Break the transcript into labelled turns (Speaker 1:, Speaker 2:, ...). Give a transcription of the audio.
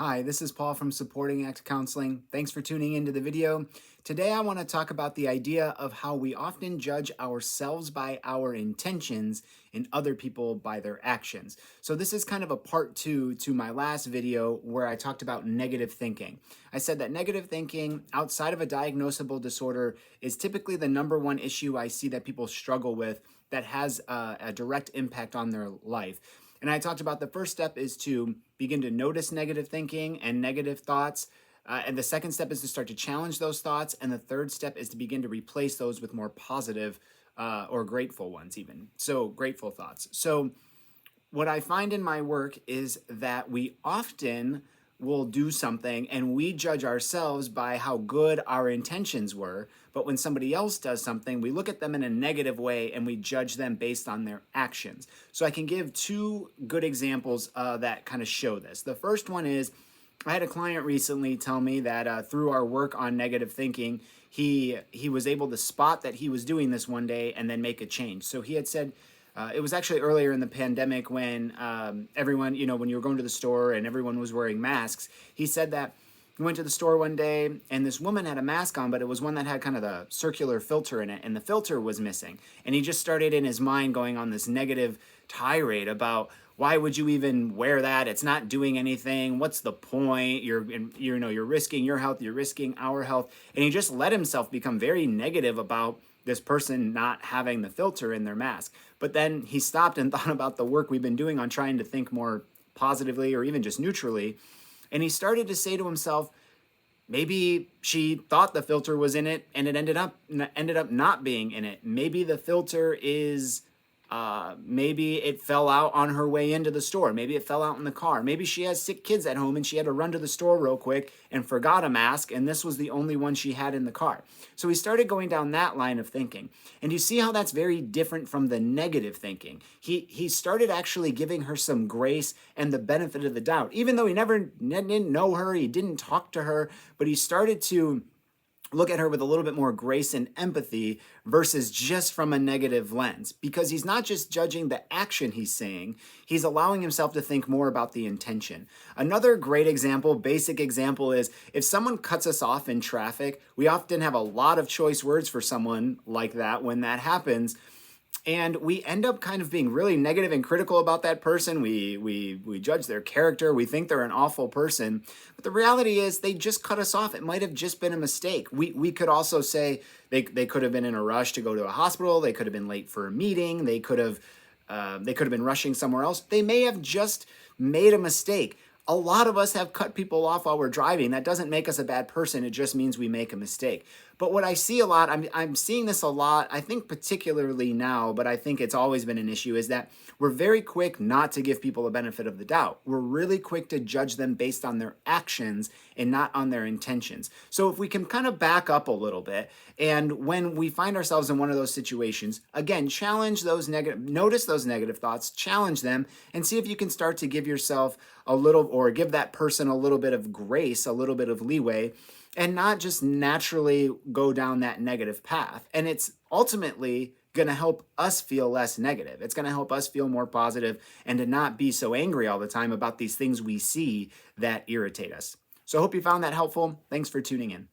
Speaker 1: Hi, this is Paul from Supporting Act Counseling. Thanks for tuning into the video. Today I want to talk about the idea of how we often judge ourselves by our intentions and other people by their actions. So this is kind of a part two to my last video where I talked about negative thinking. I said that negative thinking outside of a diagnosable disorder is typically the number one issue I see that people struggle with that has a direct impact on their life. And I talked about the first step is to begin to notice negative thinking and negative thoughts. And the second step is to start to challenge those thoughts. And the third step is to begin to replace those with more positive or grateful ones, even. So, grateful thoughts. So, what I find in my work is that we often will do something and we judge ourselves by how good our intentions were. But when somebody else does something, we look at them in a negative way and we judge them based on their actions. So I can give two good examples that kind of show this. The first one is I had a client recently tell me that through our work on negative thinking, he was able to spot that he was doing this one day and then make a change. So he had said, it was actually earlier in the pandemic when everyone, when you were going to the store and everyone was wearing masks. He said that he went to the store one day and this woman had a mask on, but it was one that had kind of the circular filter in it, and the filter was missing. And he just started in his mind going on this negative tirade about why would you even wear that? It's not doing anything. What's the point? You're risking your health. You're risking our health. And he just let himself become very negative about this person not having the filter in their mask. But then he stopped and thought about the work we've been doing on trying to think more positively or even just neutrally. And he started to say to himself, maybe she thought the filter was in it and it ended up not being in it. Maybe the filter is maybe it fell out on her way into the store. Maybe it fell out in the car. Maybe she has sick kids at home and she had to run to the store real quick and forgot a mask, and this was the only one she had in the car. So he started going down that line of thinking. And you see how that's very different from the negative thinking. He started actually giving her some grace and the benefit of the doubt. Even though he didn't know her, he didn't talk to her, but he started to look at her with a little bit more grace and empathy versus just from a negative lens, because he's not just judging the action he's saying, he's allowing himself to think more about the intention. Another great example, basic example, is if someone cuts us off in traffic, we often have a lot of choice words for someone like that when that happens. And we end up kind of being really negative and critical about that person. We judge their character. We think they're an awful person. But the reality is they just cut us off. It might have just been a mistake. We could also say they could have been in a rush to go to a hospital. They could have been late for a meeting. They could have been rushing somewhere else. They may have just made a mistake. A lot of us have cut people off while we're driving. That doesn't make us a bad person. It just means we make a mistake. But what I see a lot, I'm seeing this a lot, I think particularly now, but I think it's always been an issue, is that we're very quick not to give people a benefit of the doubt. We're really quick to judge them based on their actions and not on their intentions. So if we can kind of back up a little bit, and when we find ourselves in one of those situations, again, notice those negative thoughts, challenge them, and see if you can start to give yourself a little, or give that person a little bit of grace, a little bit of leeway, and not just naturally go down that negative path. And it's ultimately going to help us feel less negative. It's going to help us feel more positive and to not be so angry all the time about these things we see that irritate us. So I hope you found that helpful. Thanks for tuning in.